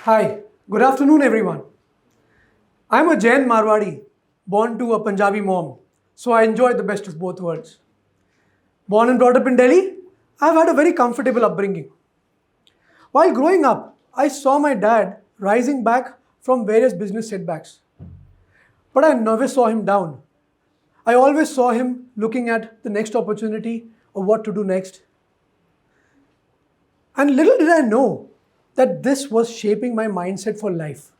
Hi, good afternoon everyone. I'm a Jain Marwadi, born to a Punjabi mom, so I enjoy the best of both worlds. Born and brought up in Delhi, I've had a very comfortable upbringing. While growing up, I saw my dad rising back from various business setbacks, but I never saw him down. I always saw him looking at the next opportunity or what to do next. And little did I know that this was shaping my mindset for life.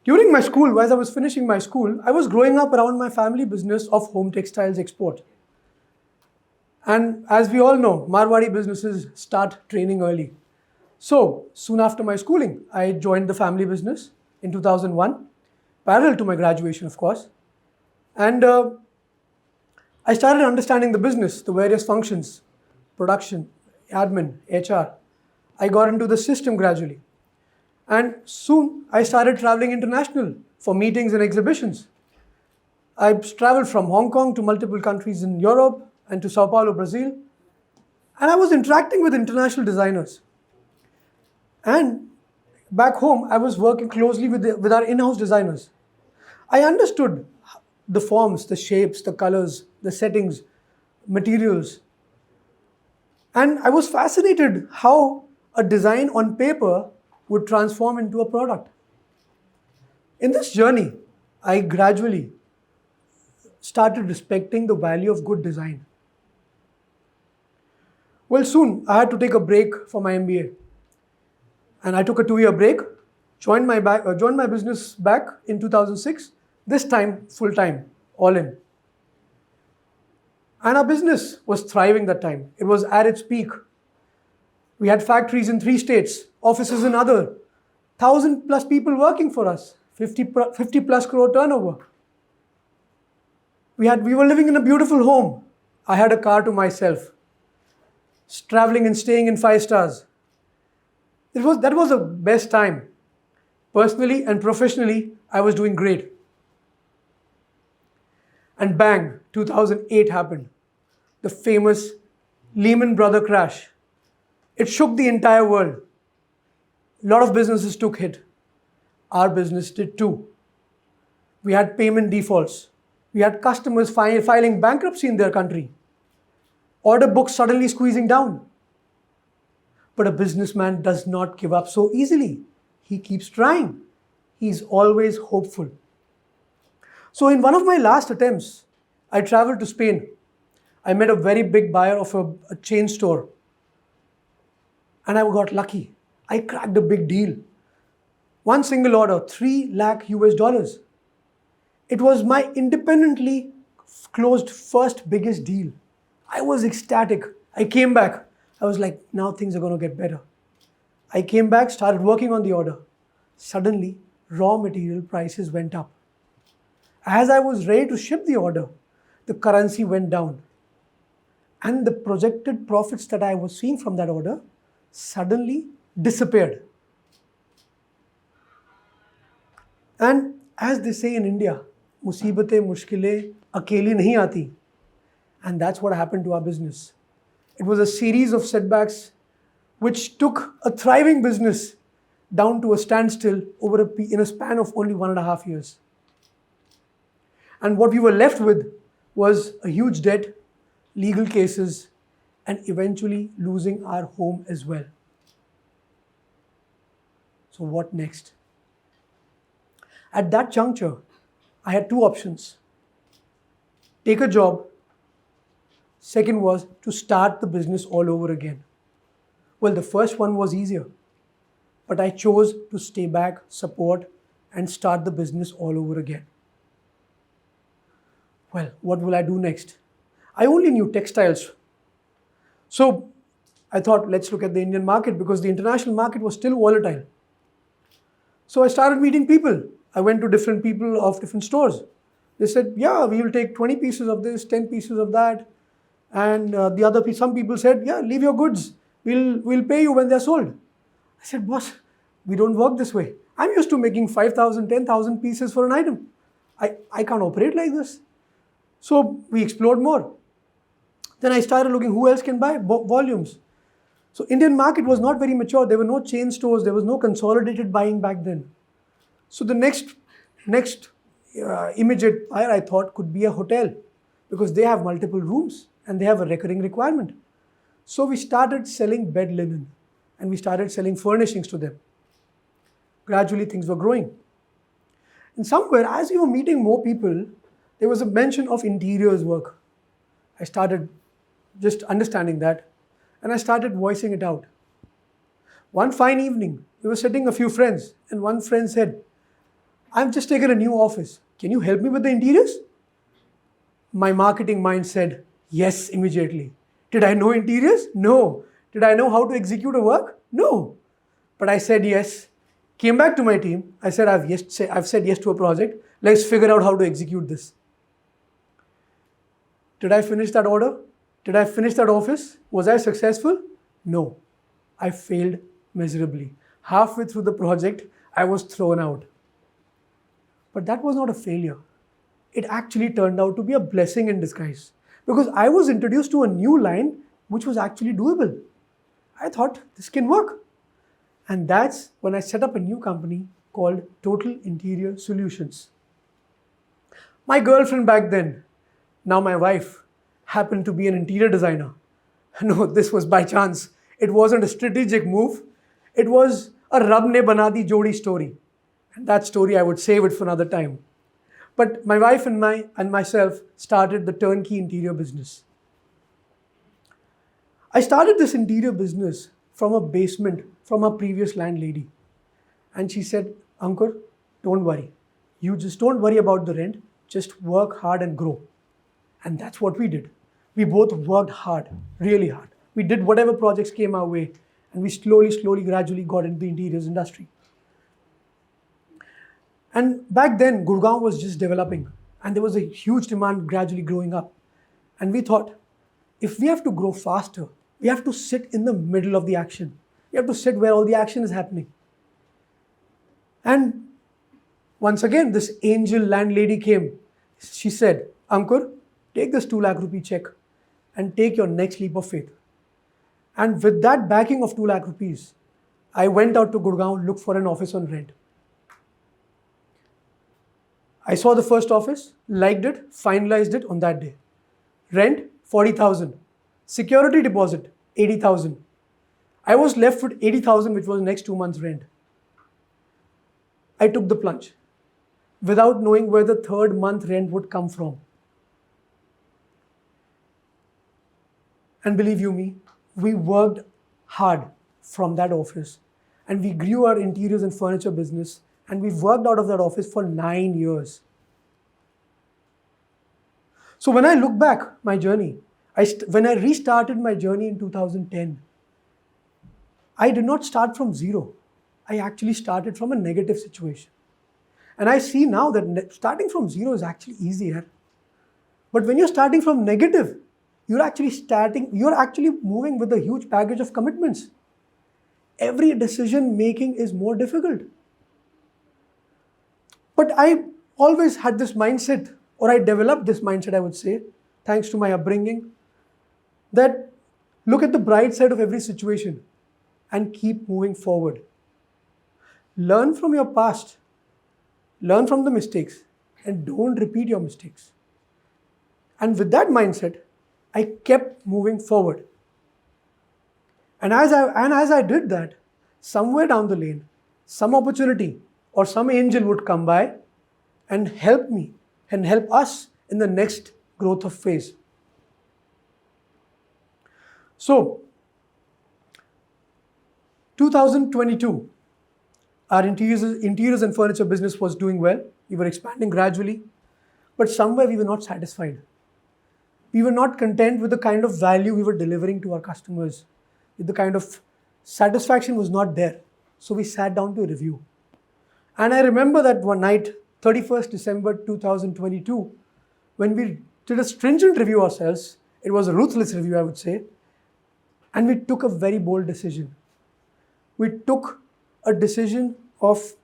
During my school, as I was finishing my school, I was growing up around my family business of home textiles export. And as we all know, Marwadi businesses start training early. So soon after my schooling, I joined the family business in 2001, parallel to my graduation, of course. And I started understanding the business, the various functions, production, admin, HR. I got into the system gradually. And soon I started traveling international for meetings and exhibitions. I traveled from Hong Kong to multiple countries in Europe and to Sao Paulo, Brazil. And I was interacting with international designers. And back home, I was working closely with our in-house designers. I understood the forms, the shapes, the colors, the settings, materials. And I was fascinated how a design on paper would transform into a product. In this journey, I gradually started respecting the value of good design. Well, soon I had to take a break for my MBA. And I took a 2-year break, joined my business back in 2006, this time full-time, all in. And our business was thriving that time. It was at its peak. We had factories in 3 states, offices in other, 1,000 plus people working for us, 50 plus crore turnover. We were living in a beautiful home. I had a car to myself, traveling and staying in 5 stars. That was the best time. Personally and professionally, I was doing great. And bang, 2008 happened. The famous Lehman Brothers crash. It shook the entire world. A lot of businesses took hit. Our business did too. We had payment defaults. We had customers filing bankruptcy in their country. Order books suddenly squeezing down. But a businessman does not give up so easily. He keeps trying. He's always hopeful. So in one of my last attempts, I traveled to Spain. I met a very big buyer of a chain store. And I got lucky. I cracked a big deal. One single order, 3 lakh US dollars. It was my independently closed first biggest deal. I was ecstatic. I came back. I was like, now things are going to get better. I came back, started working on the order. Suddenly, raw material prices went up. As I was ready to ship the order, the currency went down. And the projected profits that I was seeing from that order suddenly disappeared. And as they say in India, musibate mushkile akeli nahi aati. And that's what happened to our business. It was a series of setbacks which took a thriving business down to a standstill in a span of only 1.5 years. And what we were left with was a huge debt, legal cases, and eventually losing our home as well. So what next? At that juncture, I had 2 options. Take a job. Second was to start the business all over again. Well, the first one was easier, but I chose to stay back, support, and start the business all over again. Well, what will I do next? I only knew textiles. So I thought, let's look at the Indian market because the international market was still volatile. So I started meeting people. I went to different people of different stores. They said, yeah, we will take 20 pieces of this, 10 pieces of that. And some people said, yeah, leave your goods. We'll pay you when they're sold. I said, boss, we don't work this way. I'm used to making 5,000, 10,000 pieces for an item. I can't operate like this. So we explored more. Then I started looking who else can buy volumes. So Indian market was not very mature. There were no chain stores. There was no consolidated buying back then. So the next immediate buyer I thought could be a hotel, because they have multiple rooms and they have a recurring requirement. So we started selling bed linen and we started selling furnishings to them. Gradually things were growing. And somewhere, as we were meeting more people, there was a mention of interiors work. I started just understanding that and I started voicing it out. One fine evening, we were sitting a few friends and one friend said, "I've just taken a new office. Can you help me with the interiors?" My marketing mind said, yes, immediately. Did I know interiors? No. Did I know how to execute a work? No. But I said yes. Came back to my team. I said, I've said yes to a project. Let's figure out how to execute this. Did I finish that order? Did I finish that office? Was I successful? No. I failed miserably. Halfway through the project, I was thrown out. But that was not a failure. It actually turned out to be a blessing in disguise, because I was introduced to a new line which was actually doable. I thought this can work. And that's when I set up a new company called Total Interior Solutions. My girlfriend back then, now my wife, happened to be an interior designer. No, this was by chance. It wasn't a strategic move. It was a Rab ne bana di jodi story. And that story I would save it for another time. But my wife and myself started the turnkey interior business. I started this interior business from a basement from our previous landlady. And she said, "Ankur, don't worry. You just don't worry about the rent. Just work hard and grow." And that's what we did. We both worked hard, really hard. We did whatever projects came our way, and we slowly, gradually got into the interiors industry. And back then, Gurgaon was just developing, and there was a huge demand gradually growing up. And we thought, if we have to grow faster, we have to sit in the middle of the action. We have to sit where all the action is happening. And once again, this angel landlady came. She said, "Ankur, take this 2 lakh rupee check and take your next leap of faith." And with that backing of 2 lakh rupees, I went out to Gurgaon, looked for an office on rent. I saw the first office, liked it, finalized it on that day. Rent, 40,000. Security deposit, 80,000. I was left with 80,000, which was next 2 months' rent. I took the plunge without knowing where the third month rent would come from. And believe you me, we worked hard from that office and we grew our interiors and furniture business, and we worked out of that office for 9 years. So when I look back my journey, when I restarted my journey in 2010, I did not start from zero. I actually started from a negative situation. And I see now that starting from zero is actually easier. But when you're starting from negative, you're actually moving with a huge baggage of commitments. Every decision making is more difficult. But I always had this mindset, or I developed this mindset, I would say, thanks to my upbringing, that look at the bright side of every situation and keep moving forward. Learn from your past, learn from the mistakes, and don't repeat your mistakes. And with that mindset, I kept moving forward. And as I did that, somewhere down the lane, some opportunity or some angel would come by and help me and help us in the next growth of phase. So, 2022, our interiors and furniture business was doing well. We were expanding gradually, but somewhere we were not satisfied. We were not content with the kind of value we were delivering to our customers. The kind of satisfaction was not there. So we sat down to review. And I remember that one night, 31st December 2022, when we did a stringent review ourselves. It was a ruthless review, I would say. And we took a very bold decision. We took a decision of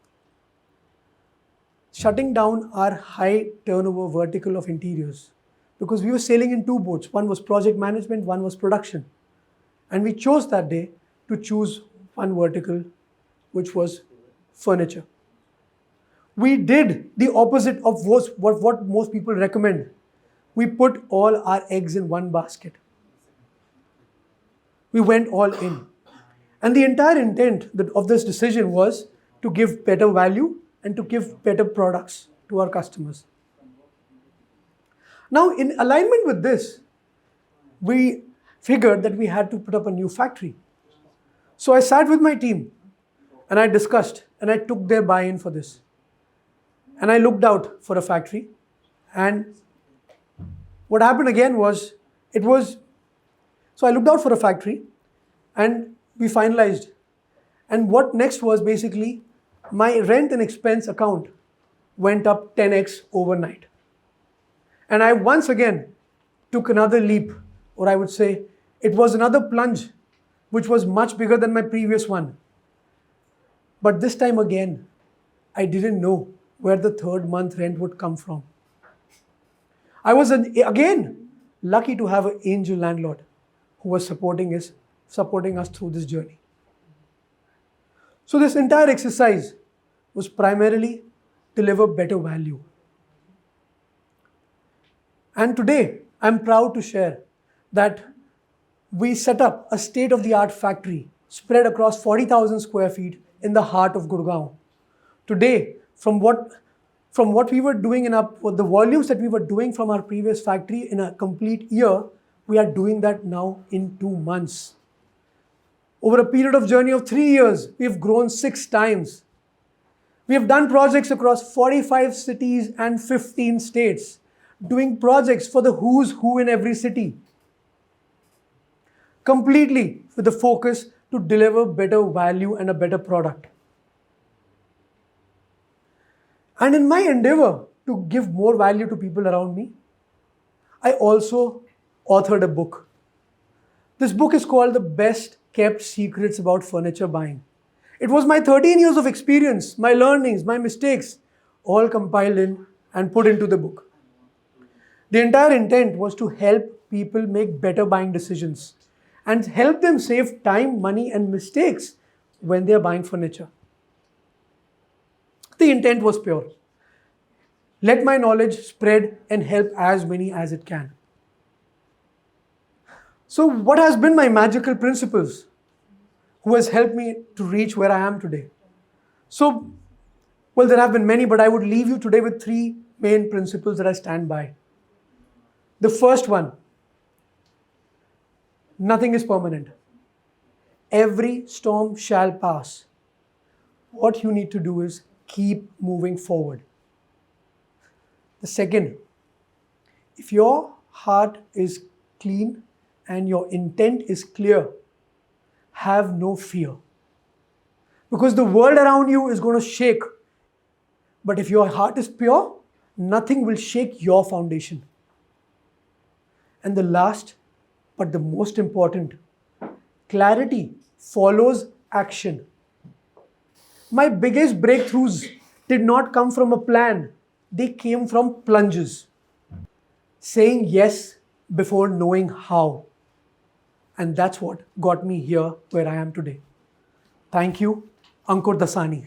shutting down our high turnover vertical of interiors, because we were sailing in two boats. One was project management, one was production. And we chose that day to choose one vertical, which was furniture. We did the opposite of what most people recommend. We put all our eggs in one basket. We went all in. And the entire intent of this decision was to give better value and to give better products to our customers. Now, in alignment with this, we figured that we had to put up a new factory. So I sat with my team and I discussed and I took their buy-in for this. And I looked out for a factory. And what happened again was, so I looked out for a factory and we finalized. And what next was basically my rent and expense account went up 10x overnight. And I once again took another leap, or I would say it was another plunge, which was much bigger than my previous one. But this time again, I didn't know where the third month rent would come from. I was again lucky to have an angel landlord who was supporting us through this journey. So this entire exercise was primarily deliver better value. And today, I'm proud to share that we set up a state-of-the-art factory spread across 40,000 square feet in the heart of Gurgaon. Today, from what we were doing the volumes that we were doing from our previous factory in a complete year, we are doing that now in 2 months. Over a period of journey of 3 years, we've grown 6 times. We have done projects across 45 cities and 15 states, doing projects for the who's who in every city, completely with the focus to deliver better value and a better product. And in my endeavor to give more value to people around me, I also authored a book. This book is called The Best Kept Secrets About Furniture Buying. It was my 13 years of experience, my learnings, my mistakes, all compiled in and put into the book. The entire intent was to help people make better buying decisions and help them save time, money, and mistakes when they are buying furniture. The intent was pure. Let my knowledge spread and help as many as it can. So what has been my magical principles who has helped me to reach where I am today? So, well, there have been many, but I would leave you today with 3 main principles that I stand by. The first one, nothing is permanent. Every storm shall pass. What you need to do is keep moving forward. The second, if your heart is clean and your intent is clear, have no fear. Because the world around you is going to shake. But if your heart is pure, nothing will shake your foundation. And the last, but the most important, clarity follows action. My biggest breakthroughs did not come from a plan. They came from plunges. Saying yes before knowing how. And that's what got me here where I am today. Thank you, Ankur Dassani.